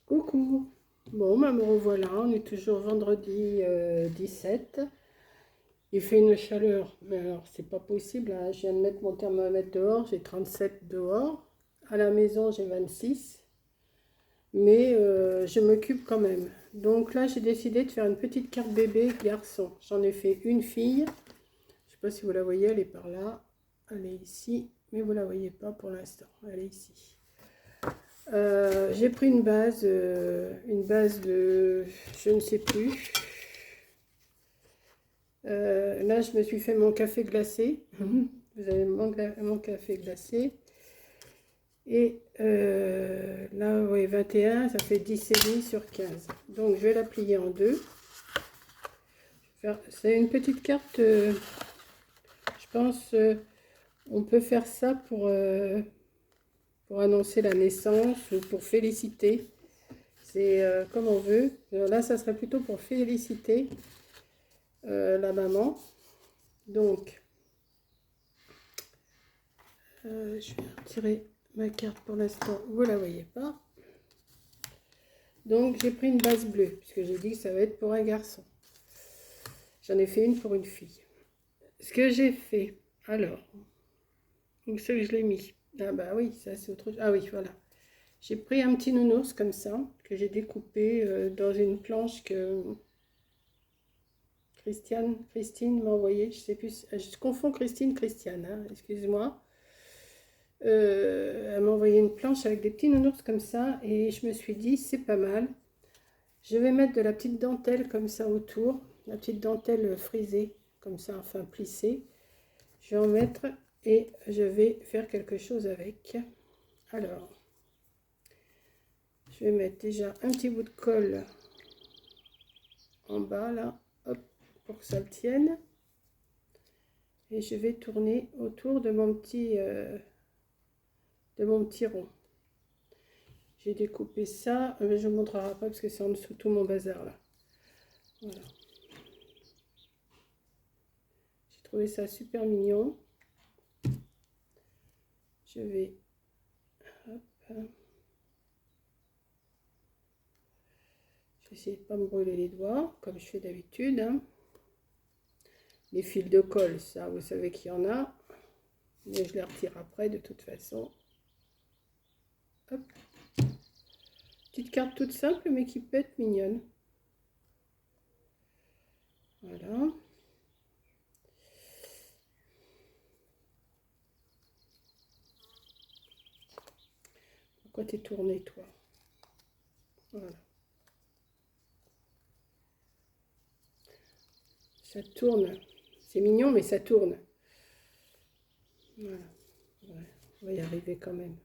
Coucou. Bon, me revoilà, on est toujours vendredi 17. Il fait une chaleur, mais alors c'est pas possible, hein. Je viens de mettre mon thermomètre dehors, j'ai 37 dehors. À la maison, j'ai 26, mais je m'occupe quand même. Donc là, j'ai décidé de faire une petite carte bébé garçon. J'en ai fait une fille. Je sais pas si vous la voyez, elle est par là. Elle est ici, mais vous la voyez pas pour l'instant. Elle est ici. J'ai pris une base de, je ne sais plus. Là, je me suis fait mon café glacé. Vous avez mon café glacé. Et là, oui, 21, ça fait 10,5 sur 15. Donc, je vais la plier en deux. C'est une petite carte, je pense, on peut faire ça pour annoncer la naissance ou pour féliciter. C'est comme on veut. Là, ça serait plutôt pour féliciter la maman. Donc, je vais retirer ma carte pour l'instant. Vous ne la voyez pas. Donc, j'ai pris une base bleue, puisque j'ai dit que ça va être pour un garçon. J'en ai fait une pour une fille. Ce que j'ai fait, alors, où c'est que je l'ai mis? Ah bah oui, ça c'est autre chose. Ah oui, voilà. J'ai pris un petit nounours comme ça, que j'ai découpé dans une planche que Christine m'a envoyé. Je sais plus, je confonds Christiane, hein, excuse-moi. Elle m'a envoyé une planche avec des petits nounours comme ça, et je me suis dit, c'est pas mal. Je vais mettre de la petite dentelle comme ça autour, la petite dentelle frisée, comme ça, enfin plissée. Je vais en mettre et je vais faire quelque chose avec. Alors, je vais mettre déjà un petit bout de colle en bas là, hop, pour que ça le tienne. Et je vais tourner autour de mon petit rond. J'ai découpé ça, mais je ne vous montrerai pas parce que c'est en dessous tout mon bazar là. Voilà. J'ai trouvé ça super mignon. Je vais, hop, je vais essayer de ne pas me brûler les doigts comme je fais d'habitude, hein. Les fils de colle, ça vous savez qu'il y en a, mais je les retire après de toute façon. Hop. Petite carte toute simple mais qui peut être mignonne. Voilà. Pourquoi t'es tourné toi? Voilà. Ça tourne. C'est mignon mais ça tourne. Voilà. Ouais, on va y arriver quand même.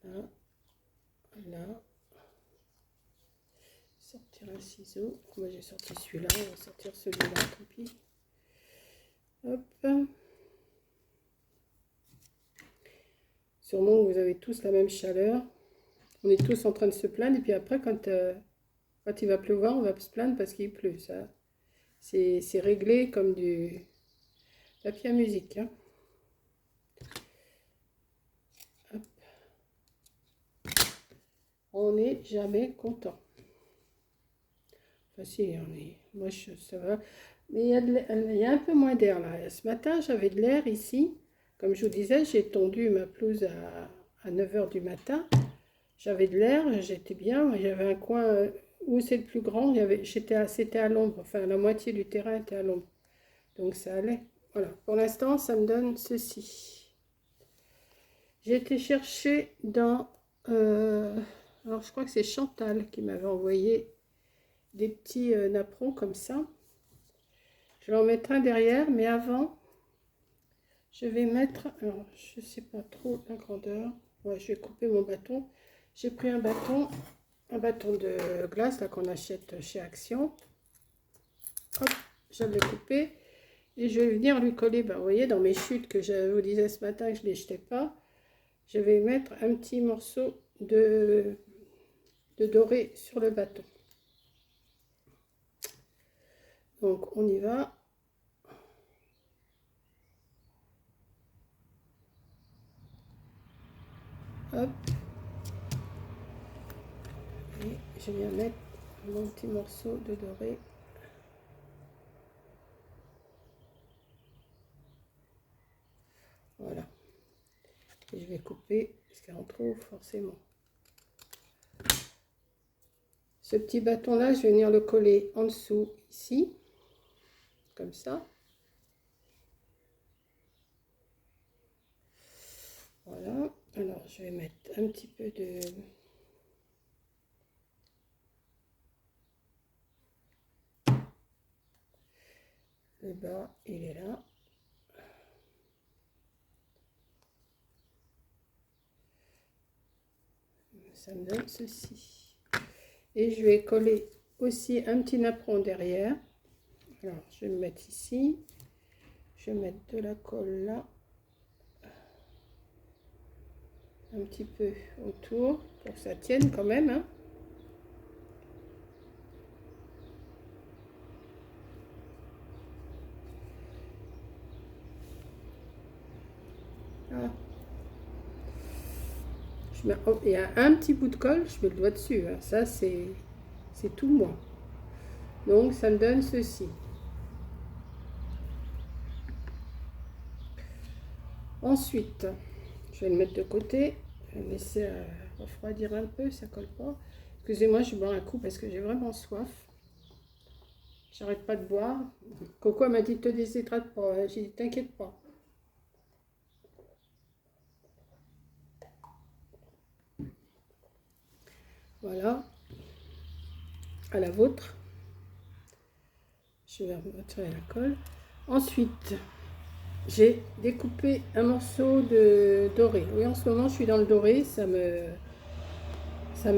Là. Là. Sortir un ciseau. Moi j'ai sorti celui-là, on va sortir celui-là, tant pis. Hop. Sûrement vous avez tous la même chaleur. On est tous en train de se plaindre et puis après quand il va pleuvoir, on va se plaindre parce qu'il pleut. Ça, c'est réglé comme du papier à musique, hein. Hop. On n'est jamais content. Enfin si, on est. Moi ça va. Mais il y a un peu moins d'air là. Ce matin, j'avais de l'air ici. Comme je vous disais, j'ai tondu ma pelouse à 9 h du matin. J'avais de l'air, j'étais bien. J'avais un coin où c'est le plus grand. C'était à l'ombre. Enfin, la moitié du terrain était à l'ombre. Donc ça allait. Voilà. Pour l'instant, ça me donne ceci. J'ai été chercher dans... alors, je crois que c'est Chantal qui m'avait envoyé des petits napperons comme ça. Je vais en mettre un derrière, mais avant, je vais mettre... Alors, je ne sais pas trop la grandeur. Ouais, je vais couper mon bâton. J'ai pris un bâton de glace là qu'on achète chez Action. Hop, je l'ai coupé. Et je vais venir lui coller, ben, vous voyez, dans mes chutes que je vous disais ce matin que je ne les jetais pas. Je vais mettre un petit morceau de doré sur le bâton. Donc on y va. Hop. Et je viens mettre mon petit morceau de doré. Voilà. Et je vais couper parce qu'il en trouve forcément. Ce petit bâton là, je vais venir le coller en dessous ici, comme ça. Voilà. Alors je vais mettre un petit peu de... Le bas, il est là. Ça me donne ceci. Et je vais coller aussi un petit napperon derrière. Alors, je vais me mettre ici. Je vais mettre de la colle là. Un petit peu autour pour que ça tienne quand même. Hein. Ah. Oh, il y a un petit bout de colle, je mets le doigt dessus. Hein. Ça, c'est tout moi. Donc, ça me donne ceci. Ensuite, je vais le mettre de côté. Je vais laisser refroidir un peu, ça colle pas. Excusez-moi, je bois un coup parce que j'ai vraiment soif. J'arrête pas de boire. Coco m'a dit, te déshydrate pas. J'ai dit, t'inquiète pas. Voilà. À la vôtre. Je vais retirer la colle. Ensuite, j'ai découpé un morceau de doré. Oui, en ce moment, je suis dans le doré. Ça me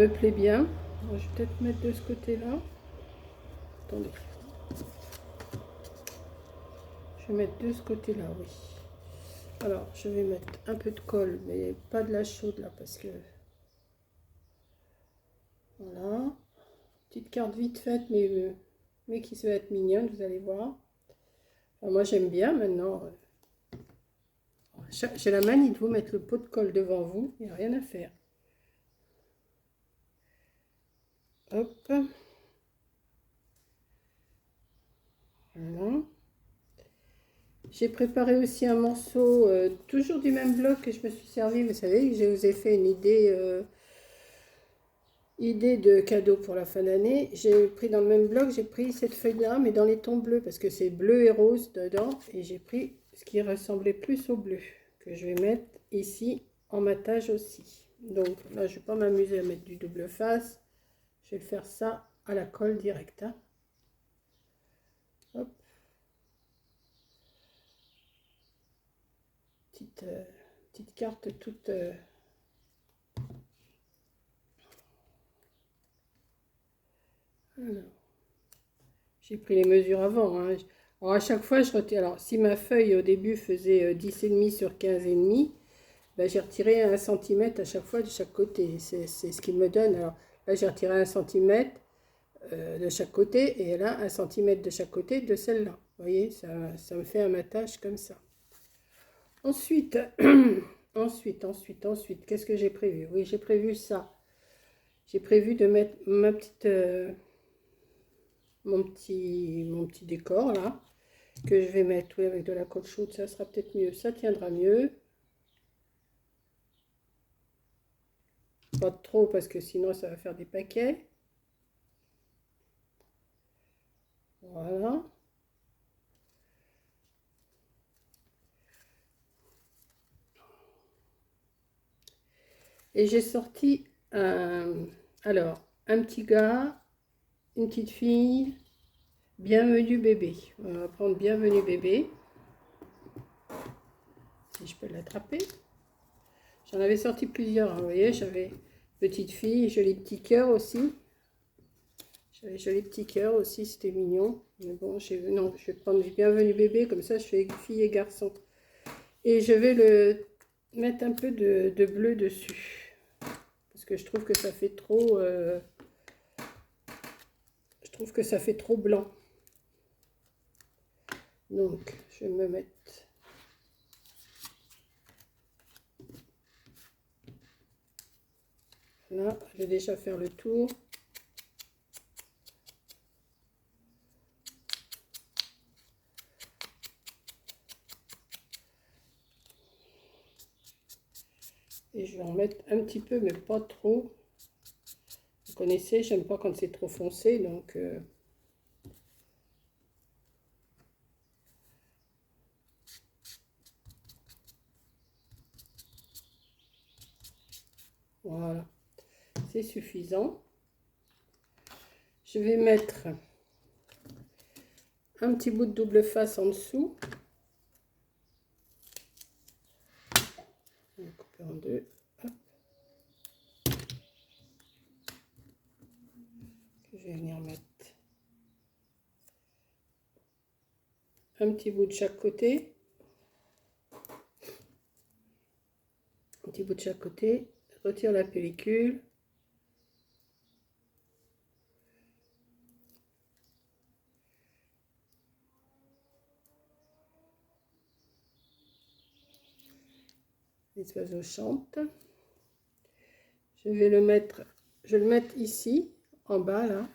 plaît bien. Alors, je vais peut-être mettre de ce côté-là. Attendez. Je vais mettre de ce côté-là, oui. Alors, je vais mettre un peu de colle, mais pas de la chaude là, parce que... Voilà. Petite carte vite faite, mais qui se va être mignonne, vous allez voir. Enfin, moi, j'aime bien maintenant. J'ai la manie de vous mettre le pot de colle devant vous, il n'y a rien à faire. Hop. Voilà. J'ai préparé aussi un morceau, toujours du même bloc que je me suis servi. Vous savez, je vous ai fait une idée de cadeau pour la fin d'année. J'ai pris dans le même bloc, j'ai pris cette feuille-là, mais dans les tons bleus, parce que c'est bleu et rose dedans. Et j'ai pris ce qui ressemblait plus au bleu, que je vais mettre ici en matage aussi. Donc là, je ne vais pas m'amuser à mettre du double face. Je vais le faire ça à la colle directe. Hein. Hop. Petite carte toute... Alors, j'ai pris les mesures avant. Hein. Alors à chaque fois, je retire. Alors si ma feuille au début faisait 10,5 sur 15,5, ben, j'ai retiré 1 cm à chaque fois de chaque côté. C'est ce qui me donne. Alors là, j'ai retiré 1 cm de chaque côté et là, 1 cm de chaque côté de celle-là. Vous voyez, ça me fait un matage comme ça. Ensuite, ensuite, qu'est-ce que j'ai prévu? Oui, j'ai prévu ça. J'ai prévu de mettre ma petite, mon petit décor là, que je vais mettre oui, avec de la colle chaude, ça sera peut-être mieux, ça tiendra mieux. Pas trop parce que sinon ça va faire des paquets. Voilà. Et j'ai sorti alors un petit gars, une petite fille, bienvenue bébé. On va prendre bienvenue bébé. Si je peux l'attraper. J'en avais sorti plusieurs, hein, vous voyez, j'avais petite fille, joli petit cœur aussi. J'avais joli petit cœur aussi, c'était mignon. Mais bon, non, je vais prendre bienvenue bébé, comme ça je fais fille et garçon. Et je vais le mettre un peu de bleu dessus. Parce que je trouve que ça fait trop... je trouve que ça fait trop blanc. Donc, je vais me mettre... Voilà, je vais déjà faire le tour. Et je vais en mettre un petit peu, mais pas trop. Vous connaissez, j'aime pas quand c'est trop foncé, donc... Voilà, c'est suffisant. Je vais mettre un petit bout de double face en dessous. On va couper en deux. Hop. Je vais venir mettre un petit bout de chaque côté. Un petit bout de chaque côté. Je retire la pellicule. Les oiseaux chantent. Je vais le mettre, je vais le mettre ici, en bas là.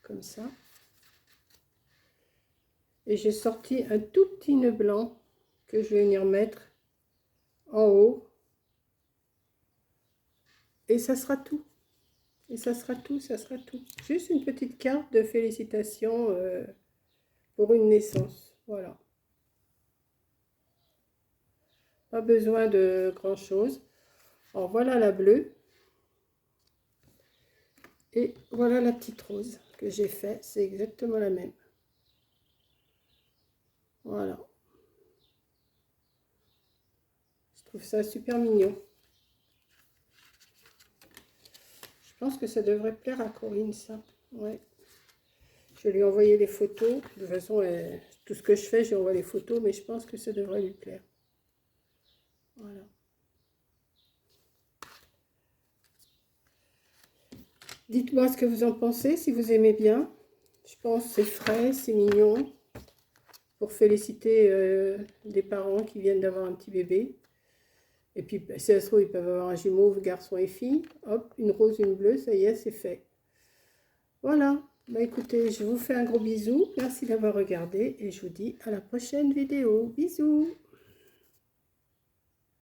Comme ça. Et j'ai sorti un tout petit nœud blanc que je vais venir mettre en haut. Et ça sera tout. Et ça sera tout, ça sera tout. Juste une petite carte de félicitations pour une naissance. Voilà. Pas besoin de grand chose. Alors voilà la bleue. Et voilà la petite rose que j'ai fait. C'est exactement la même. Voilà. Je trouve ça super mignon. Je pense que ça devrait plaire à Corinne, ça. Ouais. Je vais lui envoyer les photos. De toute façon, tout ce que je fais, j'envoie les photos, mais je pense que ça devrait lui plaire. Voilà. Dites-moi ce que vous en pensez, si vous aimez bien. Je pense que c'est frais, c'est mignon. Pour féliciter des parents qui viennent d'avoir un petit bébé. Et puis, si ça se trouve, ils peuvent avoir un jumeau, garçon et fille. Hop, une rose, une bleue, ça y est, c'est fait. Voilà. Bah écoutez, je vous fais un gros bisou. Merci d'avoir regardé et je vous dis à la prochaine vidéo. Bisous.